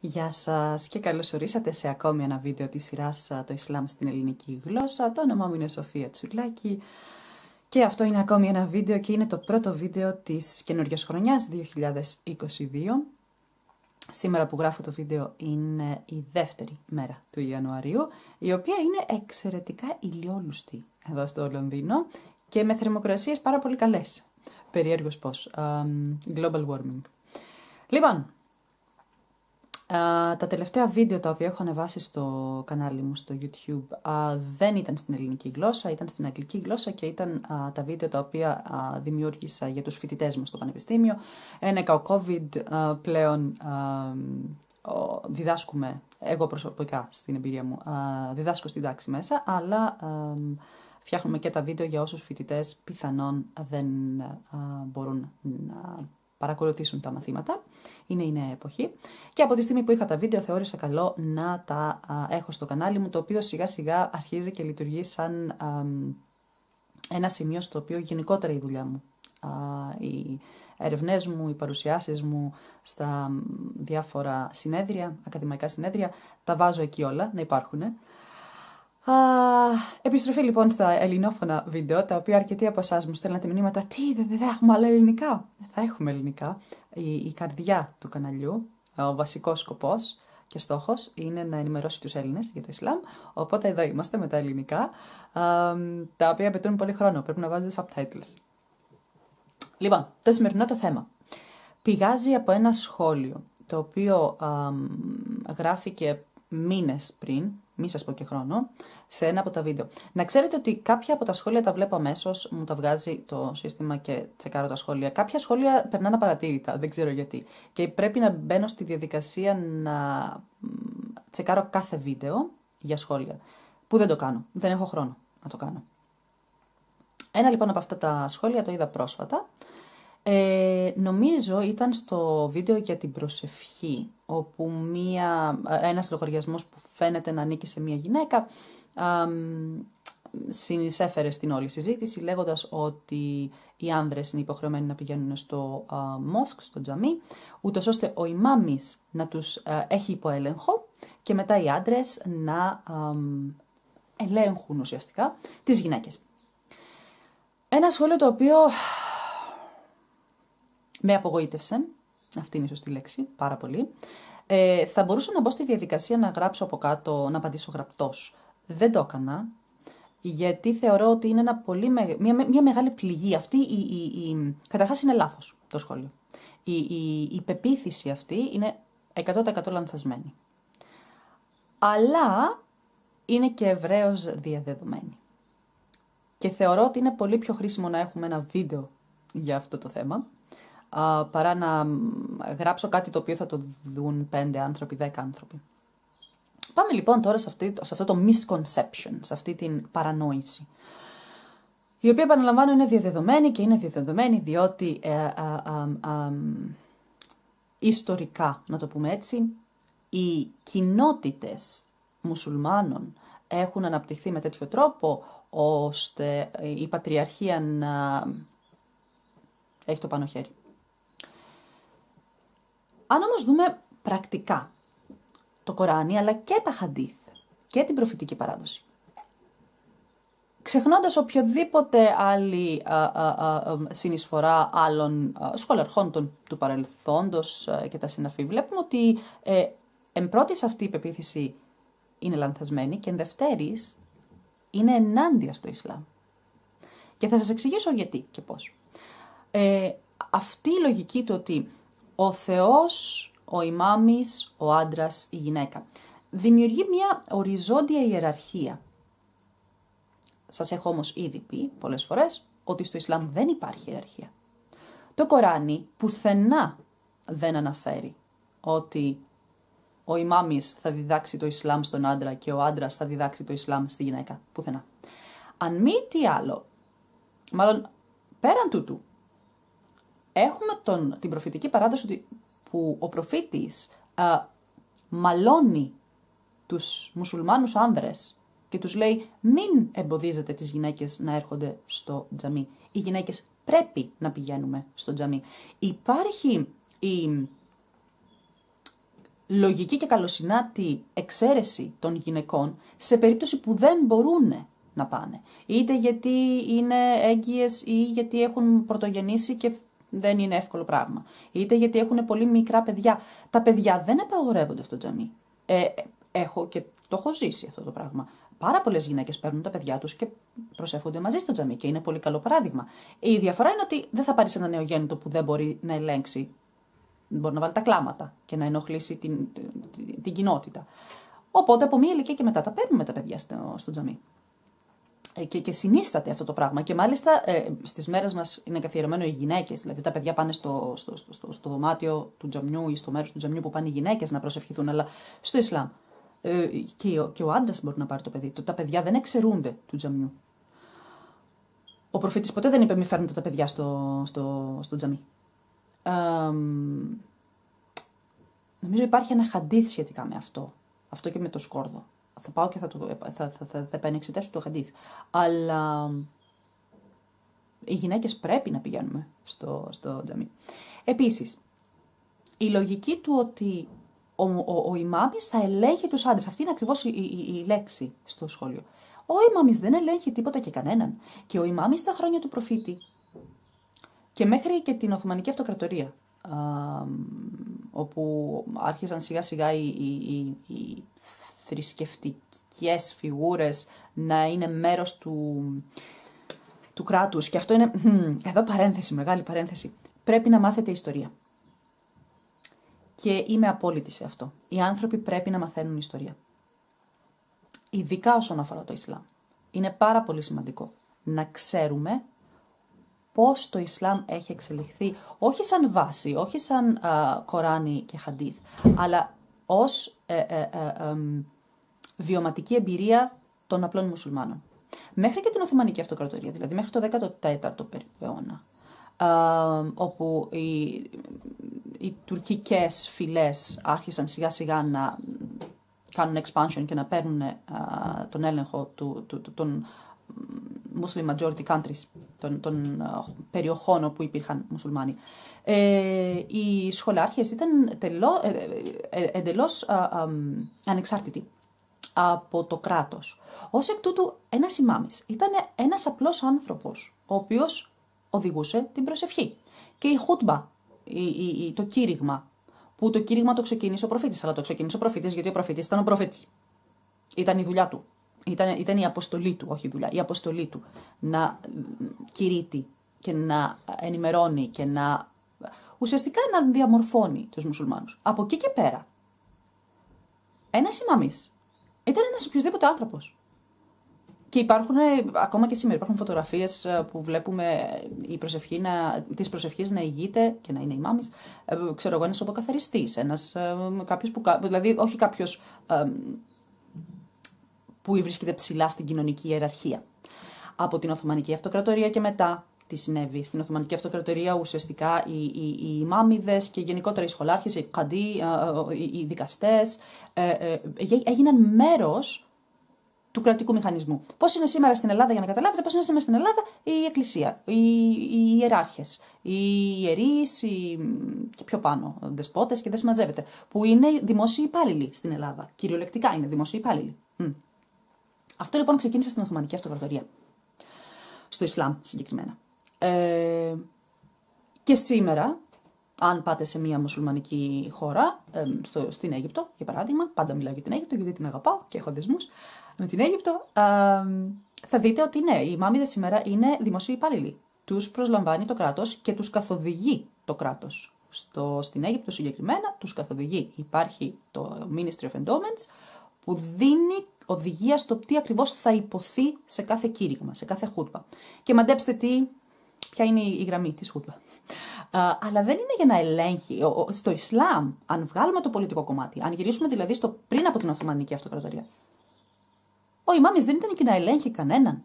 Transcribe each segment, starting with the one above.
Γεια σας και καλώς ορίσατε σε ακόμη ένα βίντεο της σειράς «Το Ισλάμ στην ελληνική γλώσσα». Το όνομά μου είναι Σοφία Τσουλάκη και αυτό είναι ακόμη ένα βίντεο και είναι το πρώτο βίντεο της καινούργιας χρονιάς 2022. Σήμερα που γράφω το βίντεο είναι η δεύτερη μέρα του Ιανουαρίου, η οποία είναι εξαιρετικά ηλιόλουστη εδώ στο Λονδίνο και με θερμοκρασίες πάρα πολύ καλές. Περίεργος πώς. Global warming. Λοιπόν, τα τελευταία βίντεο τα οποία έχω ανεβάσει στο κανάλι μου στο YouTube δεν ήταν στην ελληνική γλώσσα, ήταν στην αγγλική γλώσσα και ήταν τα βίντεο τα οποία δημιούργησα για τους φοιτητές μου στο πανεπιστήμιο. Ένεκα ο COVID πλέον διδάσκουμε, εγώ προσωπικά στην εμπειρία μου, διδάσκω στην τάξη μέσα, αλλά φτιάχνουμε και τα βίντεο για όσους φοιτητές πιθανόν δεν μπορούν να παρακολουθήσουν τα μαθήματα. Είναι η νέα εποχή. Και από τη στιγμή που είχα τα βίντεο θεώρησα καλό να τα έχω στο κανάλι μου, το οποίο σιγά σιγά αρχίζει και λειτουργεί σαν ένα σημείο στο οποίο γενικότερα η δουλειά μου, οι έρευνές μου, οι παρουσιάσεις μου στα διάφορα συνέδρια, ακαδημαϊκά συνέδρια, τα βάζω εκεί όλα να υπάρχουν. Επιστροφή λοιπόν στα ελληνόφωνα βίντεο, τα οποία αρκετοί από εσάς μου στέλνατε μηνύματα. Τι, δεν έχουμε άλλα ελληνικά? Θα έχουμε ελληνικά. Η καρδιά του καναλιού, ο βασικός σκοπός και στόχος είναι να ενημερώσει τους Έλληνες για το Ισλάμ. Οπότε εδώ είμαστε με τα ελληνικά, τα οποία απαιτούν πολύ χρόνο. Πρέπει να βάζετε subtitles. Λοιπόν, το σημερινό το θέμα πηγάζει από ένα σχόλιο, το οποίο γράφηκε μήνες πριν, μη σας πω και χρόνο, σε ένα από τα βίντεο. Να ξέρετε ότι κάποια από τα σχόλια τα βλέπω αμέσως, μου τα βγάζει το σύστημα και τσεκάρω τα σχόλια. Κάποια σχόλια περνάνε απαρατήρητα, δεν ξέρω γιατί. Και πρέπει να μπαίνω στη διαδικασία να τσεκάρω κάθε βίντεο για σχόλια. Που δεν το κάνω, δεν έχω χρόνο να το κάνω. Ένα λοιπόν από αυτά τα σχόλια το είδα πρόσφατα. Νομίζω ήταν στο βίντεο για την προσευχή, όπου ένας λογαριασμός που φαίνεται να ανήκει σε μία γυναίκα συνεισέφερε στην όλη συζήτηση λέγοντας ότι οι άνδρες είναι υποχρεωμένοι να πηγαίνουν στο μόσκ, στο τζαμί, ούτως ώστε ο ημάμις να τους έχει υποέλεγχο και μετά οι άντρες να ελέγχουν ουσιαστικά τις γυναίκες. Ένα σχόλιο το οποίο με απογοήτευσε, αυτή είναι η σωστή λέξη, πάρα πολύ. Θα μπορούσα να μπω στη διαδικασία να γράψω από κάτω, να απαντήσω γραπτός. Δεν το έκανα, γιατί θεωρώ ότι είναι μια μεγάλη πληγή. Καταρχάς είναι λάθος το σχόλιο. Η πεποίθηση αυτή είναι 100% λανθασμένη. Αλλά είναι και ευρέως διαδεδομένη. Και θεωρώ ότι είναι πολύ πιο χρήσιμο να έχουμε ένα βίντεο για αυτό το θέμα, παρά να γράψω κάτι το οποίο θα το δουν 5 άνθρωποι, 10 άνθρωποι. Πάμε λοιπόν τώρα σε αυτό το misconception, σε αυτή την παρανόηση, η οποία επαναλαμβάνω είναι διαδεδομένη και είναι διαδεδομένη διότι ιστορικά, να το πούμε έτσι, οι κοινότητες μουσουλμάνων έχουν αναπτυχθεί με τέτοιο τρόπο ώστε η πατριαρχία να έχει το πάνω χέρι. Αν όμως δούμε πρακτικά το Κοράνι αλλά και τα Χαντίθ και την προφητική παράδοση, ξεχνώντας οποιοδήποτε άλλη συνεισφορά άλλων σχολαρχών του παρελθόντος και τα συναφή, βλέπουμε ότι εν πρώτης αυτή η πεποίθηση είναι λανθασμένη και εν δευτέρης είναι ενάντια στο Ισλάμ. Και θα σας εξηγήσω γιατί και πώς. Αυτή η λογική του ότι ο Θεός, ο ημάμις, ο άντρας, η γυναίκα, δημιουργεί μια οριζόντια ιεραρχία. Σας έχω όμως ήδη πει πολλές φορές ότι στο Ισλάμ δεν υπάρχει ιεραρχία. Το Κοράνι πουθενά δεν αναφέρει ότι ο ημάμις θα διδάξει το Ισλάμ στον άντρα και ο άντρας θα διδάξει το Ισλάμ στη γυναίκα. Πουθενά. Αν μη τι άλλο, μάλλον πέραν τούτου, έχουμε την προφητική παράδοση που ο προφήτης μαλώνει τους μουσουλμάνους άνδρες και τους λέει μην εμποδίζετε τις γυναίκες να έρχονται στο τζαμί. Οι γυναίκες πρέπει να πηγαίνουμε στο τζαμί. Υπάρχει λογική και καλοσυνάτη εξαίρεση των γυναικών σε περίπτωση που δεν μπορούν να πάνε. Είτε γιατί είναι έγκυες ή γιατί έχουν πρωτογεννήσει και δεν είναι εύκολο πράγμα. Είτε γιατί έχουν πολύ μικρά παιδιά. Τα παιδιά δεν απαγορεύονται στο τζαμί. Έχω και το έχω ζήσει αυτό το πράγμα. Πάρα πολλές γυναίκες παίρνουν τα παιδιά τους και προσεύχονται μαζί στο τζαμί και είναι πολύ καλό παράδειγμα. Η διαφορά είναι ότι δεν θα πάρεις ένα νεογέννητο που δεν μπορεί να ελέγξει. Δεν μπορεί να βάλει τα κλάματα και να ενοχλήσει την κοινότητα. Οπότε από μία ηλικία και μετά τα παίρνουμε τα παιδιά στο τζαμί. Και συνίσταται αυτό το πράγμα. Και μάλιστα στις μέρες μας είναι καθιερωμένο οι γυναίκες. Δηλαδή τα παιδιά πάνε στο δωμάτιο του τζαμιού ή στο μέρος του τζαμιού που πάνε οι γυναίκες να προσευχηθούν. Αλλά στο Ισλάμ και ο άντρας μπορεί να πάρει το παιδί. Τα παιδιά δεν εξαιρούνται του τζαμιού. Ο προφήτης ποτέ δεν είπε μη φέρνετε τα παιδιά στο τζαμί. Νομίζω υπάρχει ένα χαντίθ σχετικά με αυτό. Αυτό και με το σκόρδο. Θα πάω και θα επανεξετάσω το χαντίθ. Αλλά οι γυναίκες πρέπει να πηγαίνουμε στο τζαμί. Επίσης, η λογική του ότι ο ημάμις θα ελέγχει τους άντρες. Αυτή είναι ακριβώς η λέξη στο σχόλιο. Ο ημάμις δεν ελέγχει τίποτα και κανέναν. Και ο ημάμις στα χρόνια του προφήτη και μέχρι και την Οθωμανική Αυτοκρατορία, όπου άρχισαν σιγά σιγά οι θρησκευτικές φιγούρες να είναι μέρος του κράτους. Και αυτό είναι, εδώ παρένθεση, μεγάλη παρένθεση. Πρέπει να μάθετε ιστορία. Και είμαι απόλυτη σε αυτό. Οι άνθρωποι πρέπει να μαθαίνουν ιστορία. Ειδικά όσον αφορά το Ισλάμ. Είναι πάρα πολύ σημαντικό να ξέρουμε πώς το Ισλάμ έχει εξελιχθεί, όχι σαν βάση, όχι σαν Κοράνι και Χαντίθ, αλλά ως βιωματική εμπειρία των απλών μουσουλμάνων. Μέχρι και την Οθωμανική Αυτοκρατορία, δηλαδή μέχρι το 14ο περίπου αιώνα, όπου οι τουρκικές φυλές άρχισαν σιγά σιγά να κάνουν expansion και να παίρνουν τον έλεγχο των Muslim majority countries, των περιοχών όπου υπήρχαν μουσουλμάνοι. Οι σχολάρχες ήταν εντελώς ανεξάρτητοι από το κράτος. Ως εκ τούτου, ένας ημάμις ήταν ένας απλός άνθρωπος, ο οποίος οδηγούσε την προσευχή. Και η χούτμπα, το κήρυγμα, που το κήρυγμα το ξεκίνησε ο προφήτης, αλλά το ξεκίνησε ο προφήτης γιατί ο προφήτης ήταν ο προφήτης. Ήταν η δουλειά του. Ήταν η αποστολή του, όχι η δουλειά, η αποστολή του να κηρύττει και να ενημερώνει και ουσιαστικά να διαμορφώνει τους μουσουλμάνους. Από εκεί και πέρα, ένας ημάμις ήταν ένας οποιοσδήποτε άνθρωπος. Και υπάρχουν, ακόμα και σήμερα, υπάρχουν φωτογραφίες που βλέπουμε της προσευχής να ηγείται και να είναι ημάμις. Ξέρω εγώ, ένας οδοκαθαριστής, κάποιος δηλαδή όχι κάποιος που βρίσκεται ψηλά στην κοινωνική ιεραρχία. Από την Οθωμανική Αυτοκρατορία και μετά τι συνέβη. Στην Οθωμανική Αυτοκρατορία ουσιαστικά οι ημάμιδες και γενικότερα οι σχολάρχες, οι καντί, οι δικαστές έγιναν μέρος του κρατικού μηχανισμού. Πώς είναι σήμερα στην Ελλάδα, για να καταλάβετε, πώς είναι σήμερα στην Ελλάδα η Εκκλησία, οι ιεράρχες, οι ιερείς, και πιο πάνω, δεσπότες και δεν συμμαζεύεται, που είναι δημόσιοι υπάλληλοι στην Ελλάδα. Κυριολεκτικά είναι δημόσιοι υπάλληλοι. Αυτό λοιπόν ξεκίνησε στην Οθωμανική Αυτοκρατορία. Στο Ισλάμ συγκεκριμένα. Και σήμερα, αν πάτε σε μια μουσουλμανική χώρα, στην Αίγυπτο, για παράδειγμα, πάντα μιλάω για την Αίγυπτο γιατί την αγαπάω και έχω δεσμούς με την Αίγυπτο, θα δείτε ότι ναι, οι ημάμιδες σήμερα είναι δημοσίοι υπάλληλοι. Τους προσλαμβάνει το κράτος και τους καθοδηγεί το κράτος. Στην Αίγυπτο συγκεκριμένα τους καθοδηγεί. Υπάρχει το Ministry of Endowments που δίνει οδηγία στο τι ακριβώς θα υποθεί σε κάθε κήρυγμα, σε κάθε χούτμπα. Και μαντέψτε ποια είναι η γραμμή της χούτμπα. Αλλά δεν είναι για να ελέγχει. Στο Ισλάμ, αν βγάλουμε το πολιτικό κομμάτι, αν γυρίσουμε δηλαδή πριν από την Οθωμανική Αυτοκρατορία, ο ημάμις δεν ήταν εκεί να ελέγχει κανέναν.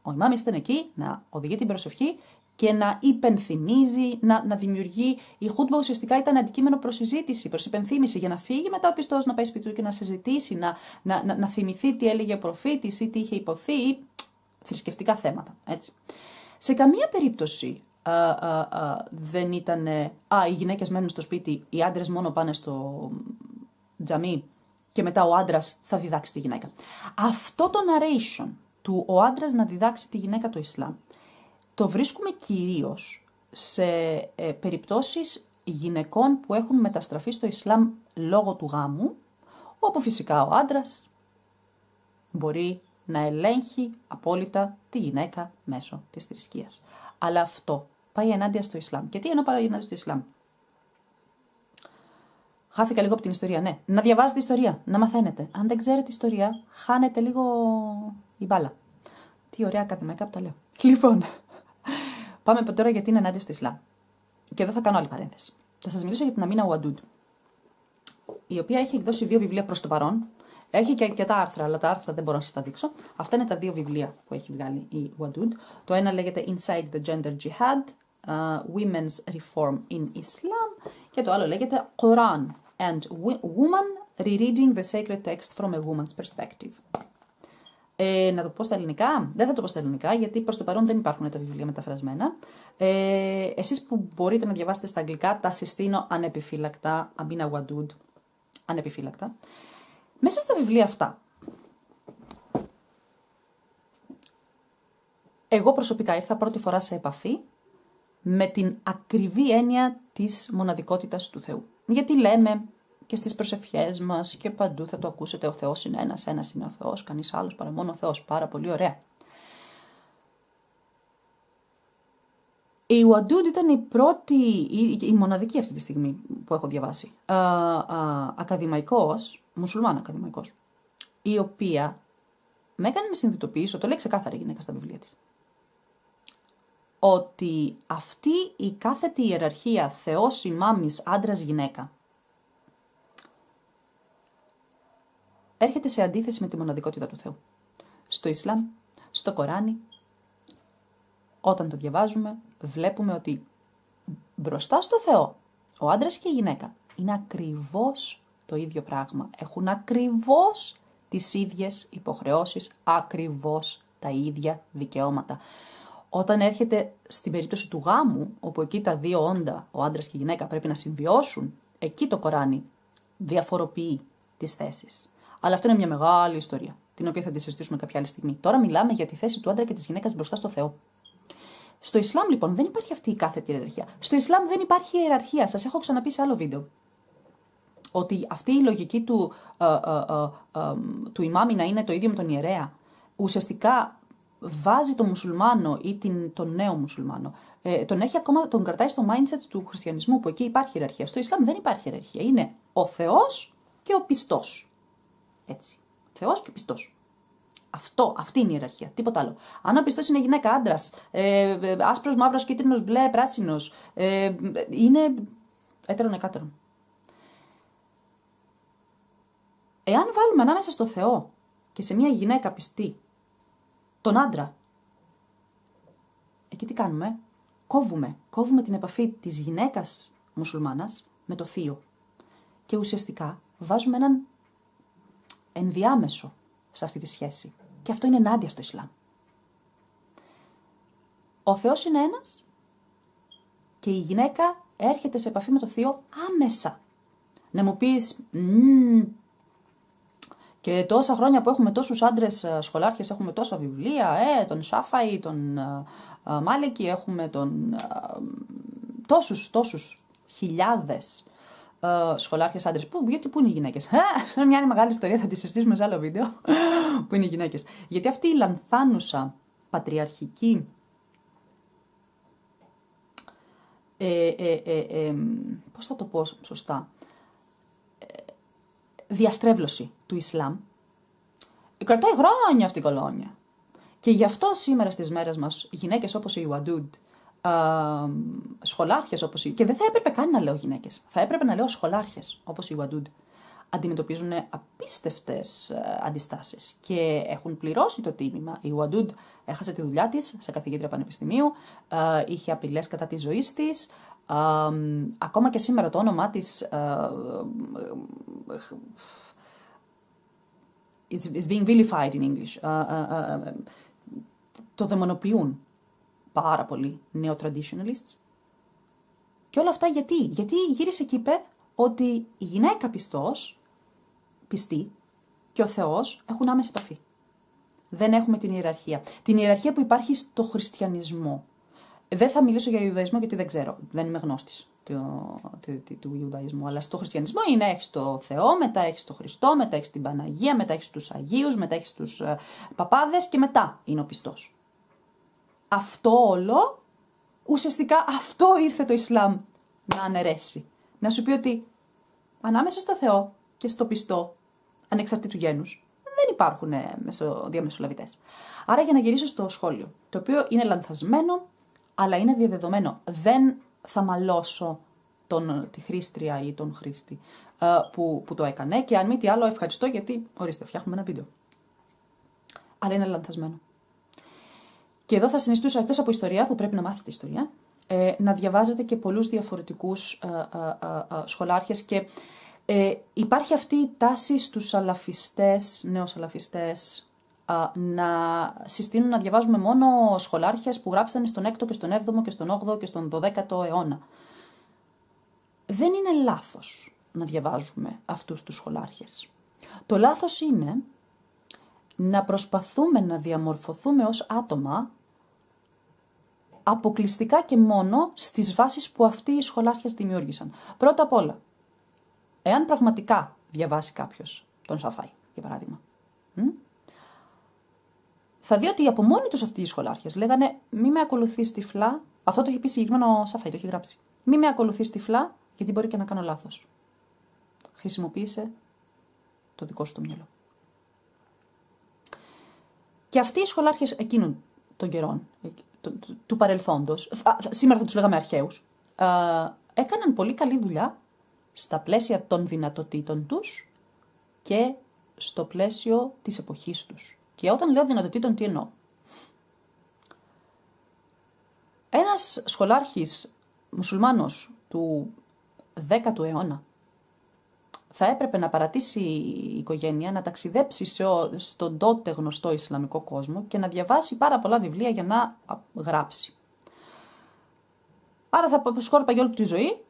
Ο ημάμις ήταν εκεί να οδηγεί την προσευχή και να υπενθυμίζει, να δημιουργεί. Η χούτμπα ουσιαστικά ήταν αντικείμενο προς συζήτηση, προς υπενθύμηση, για να φύγει μετά ο πιστός να πάει σπίτι του και να συζητήσει, να θυμηθεί τι έλεγε ο προφήτης ή τι είχε υποθεί, ή θρησκευτικά θέματα. Έτσι. Σε καμία περίπτωση δεν ήταν οι γυναίκες μένουν στο σπίτι, οι άντρες μόνο πάνε τζαμί και μετά ο άντρας θα διδάξει τη γυναίκα. Αυτό το narration του ο άντρας να διδάξει τη γυναίκα το Ισλάμ το βρίσκουμε κυρίως σε περιπτώσεις γυναικών που έχουν μεταστραφεί στο Ισλάμ λόγω του γάμου, όπου φυσικά ο άντρας μπορεί να ελέγχει απόλυτα τη γυναίκα μέσω της θρησκείας. Αλλά αυτό πάει ενάντια στο Ισλάμ. Και τι εννοώ πάει ενάντια στο Ισλάμ? Χάθηκα λίγο από την ιστορία, ναι. Να διαβάζετε ιστορία, να μαθαίνετε. Αν δεν ξέρετε ιστορία, χάνετε λίγο η μπάλα. Τι ωραία ακαδημαϊκά που τα λέω. Λοιπόν, πάμε τώρα γιατί είναι ενάντια στο Ισλάμ. Και εδώ θα κάνω άλλη παρένθεση. Θα σας μιλήσω για την Αμίνα Ουαντούντ, η οποία έχει εκδώσει 2 βιβλία προς το παρόν. Έχει και αρκετά άρθρα, αλλά τα άρθρα δεν μπορώ να σας τα δείξω. Αυτά είναι τα 2 βιβλία που έχει βγάλει η Ουαντούντ. Το ένα λέγεται Inside the Gender Jihad, Women's Reform in Islam, και το άλλο λέγεται Quran and Woman Rereading the Sacred Text from a Woman's Perspective. Να το πω στα ελληνικά? Δεν θα το πω στα ελληνικά, γιατί προς το παρόν δεν υπάρχουν τα βιβλία μεταφρασμένα. Εσείς που μπορείτε να διαβάσετε στα αγγλικά, τα συστήνω ανεπιφύλακτα, Αμίνα Ουαντούντ, ανεπιφύλακτα. Μέσα στα βιβλία αυτά, εγώ προσωπικά ήρθα πρώτη φορά σε επαφή με την ακριβή έννοια της μοναδικότητας του Θεού. Γιατί λέμε και στις προσευχές μας και παντού θα το ακούσετε, ο Θεός είναι ένας είναι ο Θεός, κανείς άλλος παρά μόνο ο Θεός. Πάρα πολύ ωραία. Η Ουαντούντ ήταν η πρώτη, η μοναδική αυτή τη στιγμή που έχω διαβάσει, ακαδημαϊκός, μουσουλμάν ακαδημαϊκός, η οποία με έκανε να συνειδητοποιήσω, το λέει ξεκάθαρα η γυναίκα στα βιβλία της, ότι αυτή η κάθετη ιεραρχία Θεός, ημάμις, άντρας, γυναίκα έρχεται σε αντίθεση με τη μοναδικότητα του Θεού. Στο Ισλάμ, στο Κοράνι, όταν το διαβάζουμε, βλέπουμε ότι μπροστά στο Θεό, ο άντρας και η γυναίκα είναι ακριβώς το ίδιο πράγμα. Έχουν ακριβώς τις ίδιες υποχρεώσεις, ακριβώς τα ίδια δικαιώματα. Όταν έρχεται στην περίπτωση του γάμου, όπου εκεί τα 2 όντα, ο άντρας και η γυναίκα, πρέπει να συμβιώσουν, εκεί το Κοράνι διαφοροποιεί τις θέσεις. Αλλά αυτό είναι μια μεγάλη ιστορία, την οποία θα τη συζητήσουμε κάποια άλλη στιγμή. Τώρα μιλάμε για τη θέση του άντρα και της γυναίκας μπροστά στο Θεό. Στο Ισλάμ, λοιπόν, δεν υπάρχει αυτή η κάθετη ιεραρχία. Στο Ισλάμ δεν υπάρχει ιεραρχία. Σας έχω ξαναπεί σε άλλο βίντεο ότι αυτή η λογική του ημάμι να είναι το ίδιο με τον ιερέα, ουσιαστικά βάζει τον μουσουλμάνο ή τον νέο μουσουλμάνο, τον κρατάει στο mindset του χριστιανισμού, που εκεί υπάρχει ιεραρχία. Στο Ισλάμ δεν υπάρχει ιεραρχία. Είναι ο Θεός και ο πιστός. Έτσι. Θεός και πιστός. Αυτή είναι η ιεραρχία. Τίποτα άλλο. Αν ο πιστός είναι γυναίκα, άντρας, άσπρος, μαύρος, κίτρινος, μπλε, πράσινος, είναι έτερον εκάτερον. Εάν βάλουμε ανάμεσα στο Θεό και σε μια γυναίκα πιστή τον άντρα, εκεί τι κάνουμε? Κόβουμε την επαφή της γυναίκας μουσουλμάνας με το θείο. Και ουσιαστικά βάζουμε έναν ενδιάμεσο σε αυτή τη σχέση. Και αυτό είναι ενάντια στο Ισλάμ. Ο Θεός είναι ένας και η γυναίκα έρχεται σε επαφή με το θείο άμεσα. Να μου πεις, και τόσα χρόνια που έχουμε τόσους άντρες σχολάρχες, έχουμε τόσα βιβλία, τον Σάφαη, τον Μάλικη, έχουμε τόσους χιλιάδες σχολάρχες άντρες. Γιατί πού είναι οι γυναίκες? Αυτό είναι μια μεγάλη ιστορία, θα τη συζητήσουμε σε άλλο βίντεο. Πού είναι οι γυναίκες? Γιατί αυτή η λανθάνουσα πατριαρχική πώς θα το πω σωστά, διαστρέβλωση του Ισλάμ κρατάει χρόνια αυτή η κολόνια. Και γι' αυτό σήμερα στις μέρες μας γυναίκες όπως η Ουαντούντ, σχολάρχες όπως και δεν θα έπρεπε καν να λέω γυναίκες, θα έπρεπε να λέω σχολάρχες όπως η Ουαντούντ, αντιμετωπίζουν απίστευτες αντιστάσεις και έχουν πληρώσει το τίμημα. Η Ουαντούντ έχασε τη δουλειά της σε καθηγήτρια πανεπιστημίου, είχε απειλές κατά της ζωής της, ακόμα και σήμερα το όνομά της is being vilified in English. Το δαιμονοποιούν πάρα πολύ neo-traditionalists. Και όλα αυτά γιατί? Γιατί γύρισε και είπε ότι η γυναίκα πιστός πιστοί και ο Θεός έχουν άμεση επαφή. Δεν έχουμε την ιεραρχία. Την ιεραρχία που υπάρχει στο χριστιανισμό. Δεν θα μιλήσω για Ιουδαϊσμό γιατί δεν ξέρω, δεν είμαι γνώστης του Ιουδαϊσμού. Αλλά στο χριστιανισμό είναι έχεις το Θεό, μετά έχεις το Χριστό, μετά έχεις την Παναγία, μετά έχεις τους Αγίους, μετά έχεις τους παπάδες και μετά είναι ο πιστός. Αυτό όλο, ουσιαστικά αυτό ήρθε το Ισλάμ να αναιρέσει. Να σου πει ότι ανάμεσα στο Θεό και στο πιστό, ανεξαρτήτου γένους, δεν υπάρχουν διαμεσολαβητές. Άρα για να γυρίσω στο σχόλιο, το οποίο είναι λανθασμένο, αλλά είναι διαδεδομένο. Δεν θα μαλώσω τη χρήστρια ή τον χρήστη που το έκανε και αν μη τι άλλο ευχαριστώ γιατί, ορίστε, φτιάχνουμε ένα βίντεο. Αλλά είναι λανθασμένο. Και εδώ θα συνιστούσα, εκτός από ιστορία, που πρέπει να μάθετε ιστορία, να διαβάζετε και πολλούς διαφορετικούς σχολάρχες και υπάρχει αυτή η τάση στους σαλαφιστές, νεοσαλαφιστές, να συστήνουν να διαβάζουμε μόνο σχολάρχες που γράψανε στον 6ο και στον 7ο και στον 8ο και στον 12ο αιώνα. Δεν είναι λάθος να διαβάζουμε αυτούς τους σχολάρχες. Το λάθος είναι να προσπαθούμε να διαμορφωθούμε ως άτομα αποκλειστικά και μόνο στις βάσεις που αυτοί οι σχολάρχες δημιούργησαν. Πρώτα απ' όλα, εάν πραγματικά διαβάσει κάποιος τον Σαφάι, για παράδειγμα, θα δει ότι από μόνοι τους αυτοί οι σχολάρχες λέγανε «Μη με ακολουθείς τυφλά», αυτό το έχει πει συγκεκριμένο Σαφάι, το έχει γράψει, «Μη με ακολουθείς τυφλά, γιατί μπορεί και να κάνω λάθος». Χρησιμοποίησε το δικό σου το μυαλό. Και αυτοί οι σχολάρχες εκείνων των καιρών, του παρελθόντος, σήμερα θα τους λέγαμε αρχαίους, έκαναν πολύ καλή δουλειά στα πλαίσια των δυνατοτήτων τους και στο πλαίσιο της εποχής τους. Και όταν λέω δυνατοτήτων, τι εννοώ. Ένας σχολάρχης μουσουλμάνος του 10ου αιώνα θα έπρεπε να παρατήσει η οικογένεια, να ταξιδέψει στον τότε γνωστό Ισλαμικό κόσμο και να διαβάσει πάρα πολλά βιβλία για να γράψει. Άρα θα σκόρπαγε όλη τη ζωή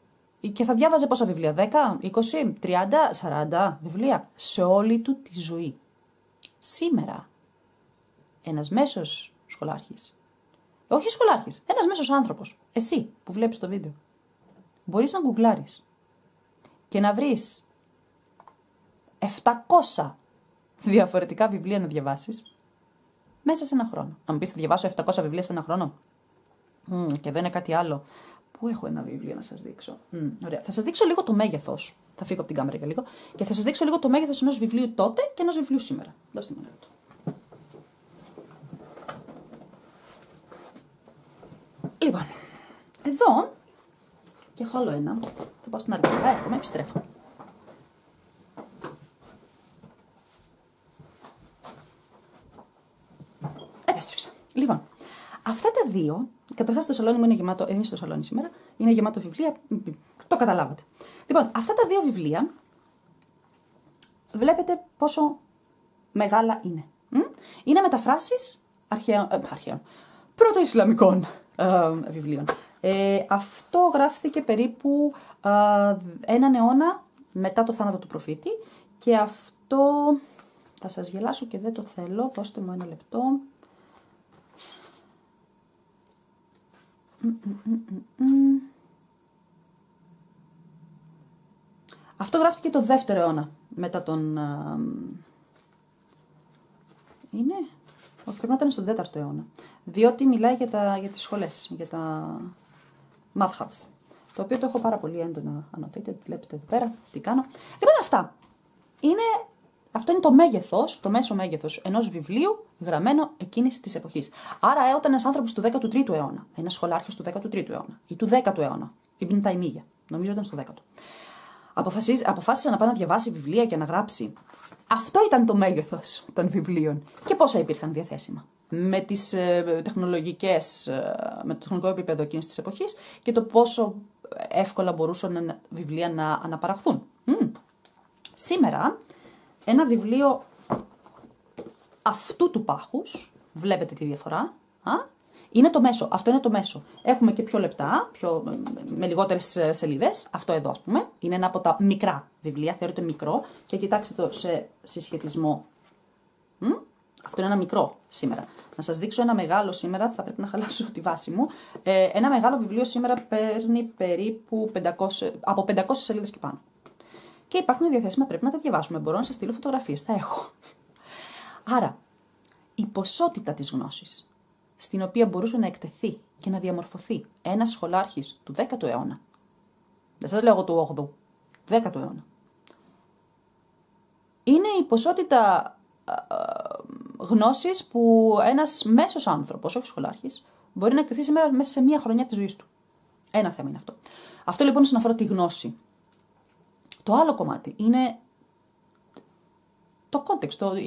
και θα διάβαζε πόσα βιβλία, 10, 20, 30, 40 βιβλία σε όλη του τη ζωή. Σήμερα, ένας μέσος σχολάρχης, όχι σχολάρχης, ένας μέσος άνθρωπος, εσύ που βλέπεις το βίντεο, μπορείς να γκουγκλάρεις και να βρεις 700 διαφορετικά βιβλία να διαβάσεις μέσα σε ένα χρόνο. Αν μου πεις θα διαβάσω 700 βιβλία σε ένα χρόνο και δεν είναι κάτι άλλο. Πού έχω ένα βιβλίο να σας δείξω. Ωραία. Θα σας δείξω λίγο το μέγεθος. Θα φύγω από την κάμερα για λίγο. Και θα σας δείξω λίγο το μέγεθος ενός βιβλίου τότε και ενός βιβλίου σήμερα. Δώστε μου ένα λεπτό. Λοιπόν, εδώ και έχω άλλο ένα. Θα πάω στην άλλη πλευρά, έρχομαι, επιστρέφω. Επέστρεψα. Λοιπόν, αυτά τα δύο, καταρχάς το σαλόνι μου είναι γεμάτο, εμείς στο σαλόνι σήμερα, είναι γεμάτο βιβλία, το καταλάβατε. Λοιπόν, αυτά τα δύο βιβλία, βλέπετε πόσο μεγάλα είναι. Είναι μεταφράσεις αρχαίων πρωτοϊσλαμικών βιβλίων. Αυτό γράφτηκε περίπου έναν αιώνα μετά το θάνατο του προφήτη και αυτό, θα σας γελάσω και δεν το θέλω, δώστε μου ένα λεπτό. Αυτό γράφτηκε το 2ο αιώνα μετά τον... Είναι... Όχι, πρέπει να ήταν στον 4ο αιώνα. Διότι μιλάει για τις σχολές, για τα madhabs. Το οποίο το έχω πάρα πολύ έντονα annotated, βλέπετε εδώ πέρα τι κάνω. Λοιπόν, αυτό είναι το μέγεθος, το μέσο μέγεθος ενός βιβλίου γραμμένο εκείνης της εποχής. Άρα, όταν ένας άνθρωπος του 13ου αιώνα, ένας σχολάρχος του 13ου αιώνα ή του 10ου αιώνα, Ιμπν Ταϊμίγια, νομίζω ήταν στο 10ο, αποφάσισε να πάει να διαβάσει βιβλία και να γράψει. Αυτό ήταν το μέγεθος των βιβλίων. Και πόσα υπήρχαν διαθέσιμα. Με το τεχνολογικό επίπεδο εκείνης της εποχής και το πόσο εύκολα μπορούσαν βιβλία να αναπαραχθούν. Σήμερα, ένα βιβλίο αυτού του πάχους, βλέπετε τη διαφορά, Είναι το μέσο. Αυτό είναι το μέσο. Έχουμε και πιο λεπτά, με λιγότερες σελίδες. Αυτό εδώ, ας πούμε, είναι ένα από τα μικρά βιβλία. Θεωρείται μικρό. Και κοιτάξτε το σε συσχετισμό. Αυτό είναι ένα μικρό σήμερα. Να σας δείξω ένα μεγάλο σήμερα. Θα πρέπει να χαλάσω τη βάση μου. Ένα μεγάλο βιβλίο σήμερα παίρνει περίπου από 500 σελίδες και πάνω. Και υπάρχουν διαθέσιμα, πρέπει να τα διαβάσουμε. Μπορώ να σας στείλω φωτογραφίες. Τα έχω. Άρα, η ποσότητα της γνώσης, στην οποία μπορούσε να εκτεθεί και να διαμορφωθεί ένας σχολάρχης του 10ου αιώνα. Δεν σας λέω εγώ του 8ου, του 10ου αιώνα. Είναι η ποσότητα γνώσης που ένας μέσος άνθρωπος, όχι σχολάρχης, μπορεί να εκτεθεί σήμερα μέσα σε μία χρονιά της ζωής του. Ένα θέμα είναι αυτό. Αυτό λοιπόν όσον αφορά τη γνώση. Το άλλο κομμάτι είναι το context,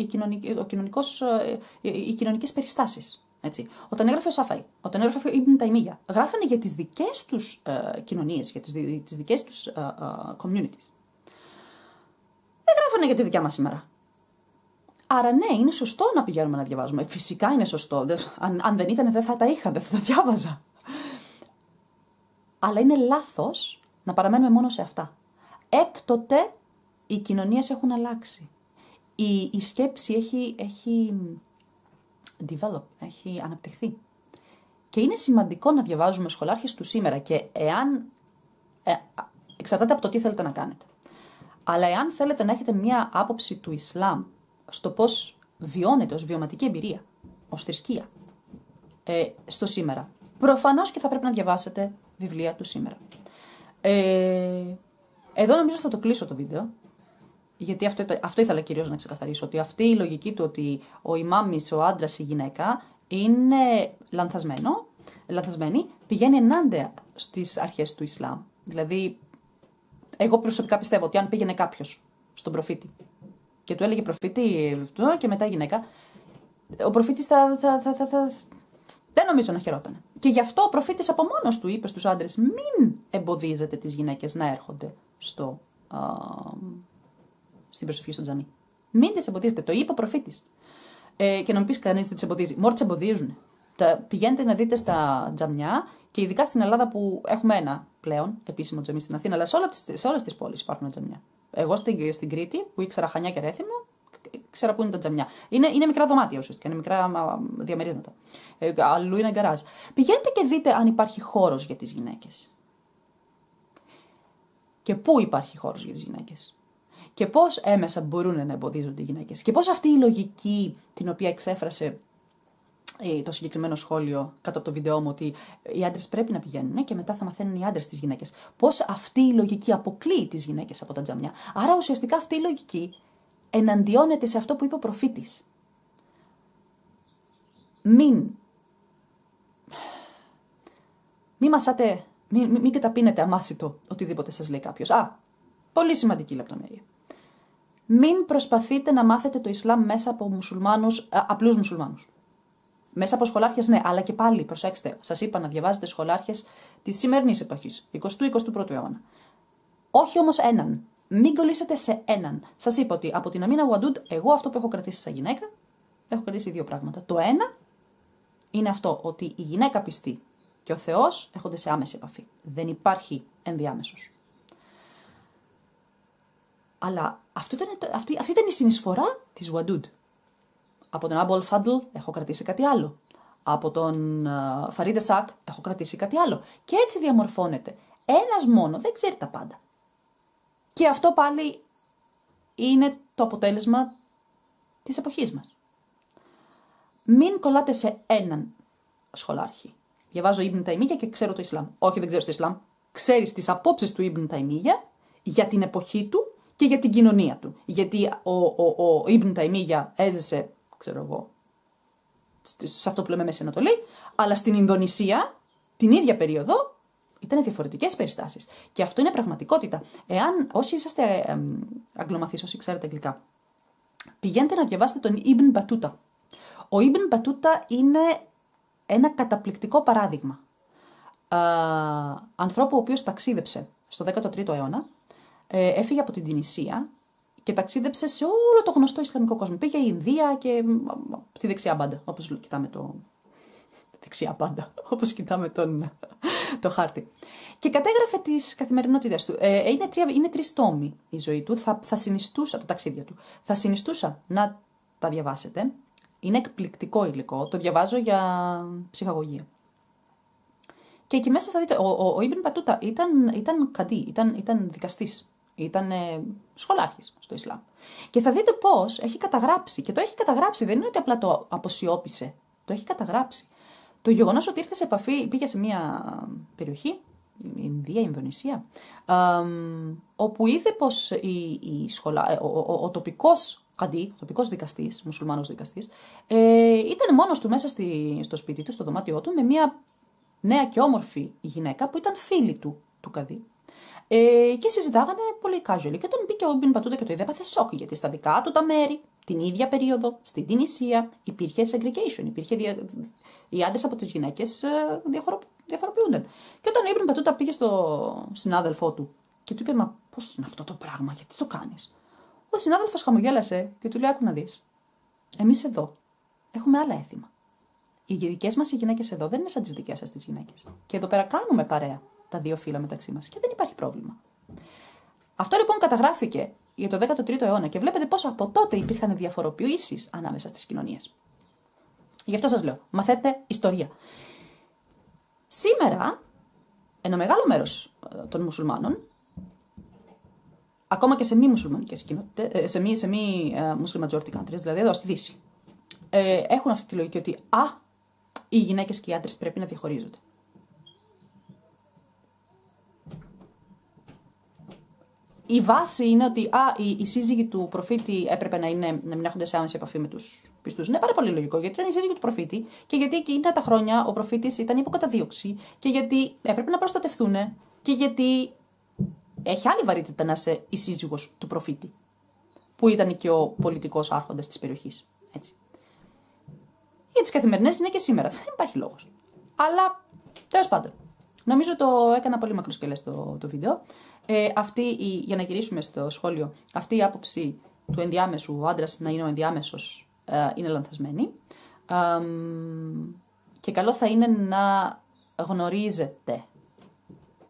οι κοινωνικές περιστάσεις. Έτσι. Όταν έγραφε ο Σαφαΐ, όταν έγραφε ο Ιμπν Ταϊμίγια, γράφανε για τις δικές τους κοινωνίες, για τις δικές τους communities. Δεν γράφανε για τη δικιά μας σήμερα. Άρα ναι, είναι σωστό να πηγαίνουμε να διαβάζουμε. Φυσικά είναι σωστό. Αν δεν ήταν, δεν θα τα είχα, δεν θα τα διάβαζα. Αλλά είναι λάθος να παραμένουμε μόνο σε αυτά. Έκτοτε οι κοινωνίες έχουν αλλάξει. Η σκέψη έχει develop, έχει αναπτυχθεί. Και είναι σημαντικό να διαβάζουμε σχολάρχες του σήμερα και εξαρτάται από το τι θέλετε να κάνετε. Αλλά εάν θέλετε να έχετε μια άποψη του Ισλάμ στο πώς βιώνεται ως βιωματική εμπειρία, ως θρησκεία, στο σήμερα, προφανώς και θα πρέπει να διαβάσετε βιβλία του σήμερα. Εδώ νομίζω θα το κλείσω το βίντεο, γιατί αυτό ήθελα κυρίως να ξεκαθαρίσω, ότι αυτή η λογική του ότι ο ημάμις, ο άντρας, η γυναίκα είναι λανθασμένη, πηγαίνει ενάντια στις αρχές του Ισλάμ. Δηλαδή, εγώ προσωπικά πιστεύω ότι αν πήγαινε κάποιος στον προφήτη και του έλεγε προφήτη και μετά γυναίκα, ο προφήτης δεν νομίζω να χαιρότανε. Και γι' αυτό ο προφήτης από μόνος του είπε στους άντρες, μην εμποδίζετε τις γυναίκες να έρχονται στην προσευχή στο τζαμί. Μην τις εμποδίζετε. Το είπε ο προφήτης. Και να μου πεις κανείς τι τις εμποδίζει. Μόρ τις εμποδίζουν. Πηγαίνετε να δείτε στα τζαμιά και ειδικά στην Ελλάδα που έχουμε ένα πλέον επίσημο τζαμί στην Αθήνα, αλλά σε όλες τις πόλεις υπάρχουν τζαμιά. Εγώ στην Κρήτη που ήξερα Χανιά και Ρέθυμο, ξέρα πού είναι τα τζαμιά. Είναι μικρά δωμάτια ουσιαστικά, είναι μικρά διαμερίσματα. Αλλού είναι γκαράζ. Πηγαίνετε και δείτε αν υπάρχει χώρος για τις γυναίκες. Και πού υπάρχει χώρος για τις γυναίκες. Και πώς έμεσα μπορούν να εμποδίζονται οι γυναίκες. Και πώς αυτή η λογική την οποία εξέφρασε το συγκεκριμένο σχόλιο κάτω από το βίντεό μου, ότι οι άντρες πρέπει να πηγαίνουν και μετά θα μαθαίνουν οι άντρες τις γυναίκες. Πώς αυτή η λογική αποκλείει τις γυναίκες από τα τζαμιά. Άρα ουσιαστικά αυτή η λογική εναντιώνεται σε αυτό που είπε ο προφήτης. Μην καταπίνετε αμάσιτο οτιδήποτε σας λέει κάποιος. Πολύ σημαντική λεπτομέρεια. Μην προσπαθείτε να μάθετε το Ισλάμ μέσα από απλούς μουσουλμάνους. Μέσα από σχολάρχες, ναι, αλλά και πάλι, προσέξτε, σας είπα να διαβάζετε σχολάρχες της σημερινής εποχής, 20ου-21ου αιώνα. Όχι όμως έναν. Μην κολλήσετε σε έναν. Σας είπα ότι από την Αμίνα Ουαντούντ, εγώ αυτό που έχω κρατήσει σαν γυναίκα, έχω κρατήσει δύο πράγματα. Το ένα είναι αυτό, ότι η γυναίκα πιστή και ο Θεός έχονται σε άμεση επαφή. Δεν ενδιάμεσος. Αλλά αυτή ήταν η συνεισφορά της Ουαντούντ. Από τον Άμπου Αλ-Φάντλ έχω κρατήσει κάτι άλλο. Από τον Φαρίντε Σακ έχω κρατήσει κάτι άλλο. Και έτσι διαμορφώνεται. Ένας μόνο δεν ξέρει τα πάντα. Και αυτό πάλι είναι το αποτέλεσμα της εποχής μας. Μην κολλάτε σε έναν σχολάρχη. Διαβάζω Ιμπν Ταϊμίγια και ξέρω το Ισλάμ. Όχι, δεν ξέρεις το Ισλάμ. Ξέρεις τις απόψεις του Ιμπν Ταϊμίγια για την εποχή του και για την κοινωνία του. Γιατί ο Ιμπν Ταϊμίγια έζησε, ξέρω εγώ, σε αυτό που λέμε Μέση Ανατολή, αλλά στην Ινδονησία την ίδια περίοδο ήταν διαφορετικές περιστάσεις. Και αυτό είναι πραγματικότητα. Όσοι είσαστε αγγλομαθείς, όσοι ξέρετε αγγλικά, πηγαίνετε να διαβάσετε τον Ιμπν Μπατούτα. Ο Ιμπν Μπατούτα είναι ένα καταπληκτικό παράδειγμα ανθρώπου ο οποίος ταξίδεψε στο 13ο αιώνα, έφυγε από την Τινησία και ταξίδεψε σε όλο το γνωστό Ισλαμικό κόσμο. Πήγε η Ινδία και τη δεξιά μπάντα, όπως κοιτάμε το δεξιά πάντα, όπως κοιτάμε το χάρτη. Και κατέγραφε τις καθημερινότητες του. Είναι 3 τόμοι η ζωή του, θα συνιστούσα τα ταξίδια του. Θα συνιστούσα να τα διαβάσετε. Είναι εκπληκτικό υλικό, το διαβάζω για ψυχαγωγία. Και εκεί μέσα θα δείτε, ο Ιμπν Πατούτα ήταν καντί, ήταν δικαστής, ήταν σχολάρχης στο Ισλάμ. Και θα δείτε πώς έχει καταγράψει, και το έχει καταγράψει, δεν είναι ότι απλά το αποσιώπησε, το έχει καταγράψει. Το γεγονός ότι ήρθε σε επαφή, πήγε σε μια περιοχή, Ινδία, Ινδονησία, όπου είδε πως ο τοπικός καντί, ο τοπικός δικαστής, μουσουλμάνος δικαστής, ήταν μόνος του μέσα στο σπίτι του, στο δωμάτιό του, με μια νέα και όμορφη γυναίκα που ήταν φίλη του καντί. Και συζητάγανε πολύ casual. Και όταν μπήκε ο Ιμπν Πατούτα και το είδε, έπαθε σοκ, γιατί στα δικά του τα μέρη, την ίδια περίοδο, στην Τινησία, υπήρχε segregation, οι άντρες από τις γυναίκες διαφοροποιούνταν. Και όταν ο Ιμπν Πατούτα πήγε στο συνάδελφό του και του είπε, μα πώς είναι αυτό το πράγμα, γιατί το κάνεις? Ο συνάδελφος χαμογέλασε και του λέει, άκου να δεις, εμείς εδώ έχουμε άλλα έθιμα. Οι δικές μας οι γυναίκες εδώ δεν είναι σαν τις δικές σας τις γυναίκες. Και εδώ πέρα κάνουμε παρέα τα 2 φύλλα μεταξύ μας και δεν υπάρχει πρόβλημα. Αυτό λοιπόν καταγράφηκε για το 13ο αιώνα και βλέπετε πώς από τότε υπήρχαν διαφοροποιήσεις ανάμεσα στις κοινωνίες. Γι' αυτό σας λέω, μαθαίνετε ιστορία. Σήμερα, ένα μεγάλο μέρος των μουσουλμάνων, ακόμα και σε μη μουσουλμανικές κοινότητες, σε μη Muslim majority countries, δηλαδή εδώ στη Δύση, έχουν αυτή τη λογική ότι οι γυναίκες και οι άντρες πρέπει να διαχωρίζονται. Η βάση είναι ότι οι σύζυγοι του προφήτη έπρεπε να μην έχονται σε άμεση επαφή με τους πιστούς. Είναι πάρα πολύ λογικό, γιατί ήταν οι σύζυγοι του προφήτη και γιατί εκείνα τα χρόνια ο προφήτης ήταν υποκαταδίωξη και γιατί έπρεπε να προστατευτούν και γιατί έχει άλλη βαρύτητα να είσαι η σύζυγος του προφήτη, που ήταν και ο πολιτικός άρχοντας της περιοχής. Έτσι. Για τις καθημερινές γυναίκες σήμερα δεν υπάρχει λόγος. Αλλά, τέλος πάντων, νομίζω το έκανα πολύ μακροσκελές το βίντεο. Για να γυρίσουμε στο σχόλιο, αυτή η άποψη του ενδιάμεσου, ο άντρας να είναι ο ενδιάμεσος, είναι λανθασμένη. Και καλό θα είναι να γνωρίζετε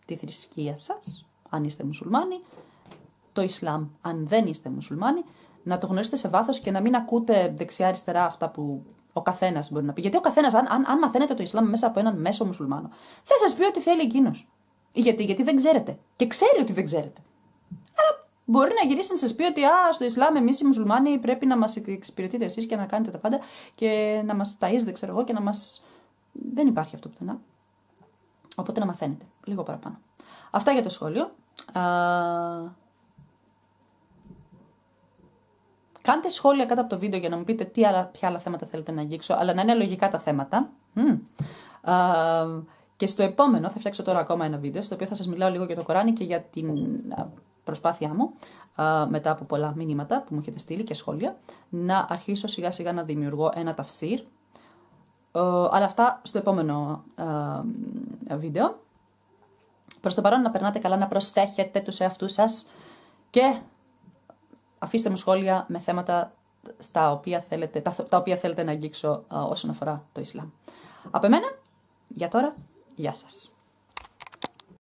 τη θρησκεία σας, αν είστε μουσουλμάνοι, το Ισλάμ, αν δεν είστε μουσουλμάνοι, να το γνωρίσετε σε βάθος και να μην ακούτε δεξιά-αριστερά αυτά που ο καθένας μπορεί να πει. Γιατί ο καθένας, αν μαθαίνετε το Ισλάμ μέσα από έναν μέσο μουσουλμάνο, θα σας πει ότι θέλει εκείνος. Γιατί δεν ξέρετε. Και ξέρει ότι δεν ξέρετε. Άρα μπορεί να γυρίσει να σας πει ότι στο Ισλάμ εμείς οι μουσουλμάνοι πρέπει να μας εξυπηρετείτε εσείς και να κάνετε τα πάντα και να μας ταΐζετε, ξέρω εγώ, και να μας... Δεν υπάρχει αυτό πουθενά. Οπότε να μαθαίνετε λίγο παραπάνω. Αυτά για το σχόλιο. Κάντε σχόλια κάτω από το βίντεο για να μου πείτε ποια άλλα θέματα θέλετε να αγγίξω, αλλά να είναι λογικά τα θέματα. Και στο επόμενο θα φτιάξω τώρα ακόμα ένα βίντεο, στο οποίο θα σας μιλάω λίγο για το Κοράνι και για την προσπάθειά μου, μετά από πολλά μηνύματα που μου έχετε στείλει και σχόλια, να αρχίσω σιγά σιγά να δημιουργώ ένα ταφσίρ. Αλλά αυτά στο επόμενο βίντεο. Προς το παρόν να περνάτε καλά, να προσέχετε τους εαυτούς σας και αφήστε μου σχόλια με θέματα τα οποία θέλετε να αγγίξω όσον αφορά το Ισλάμ. Από εμένα, για τώρα, γεια σας.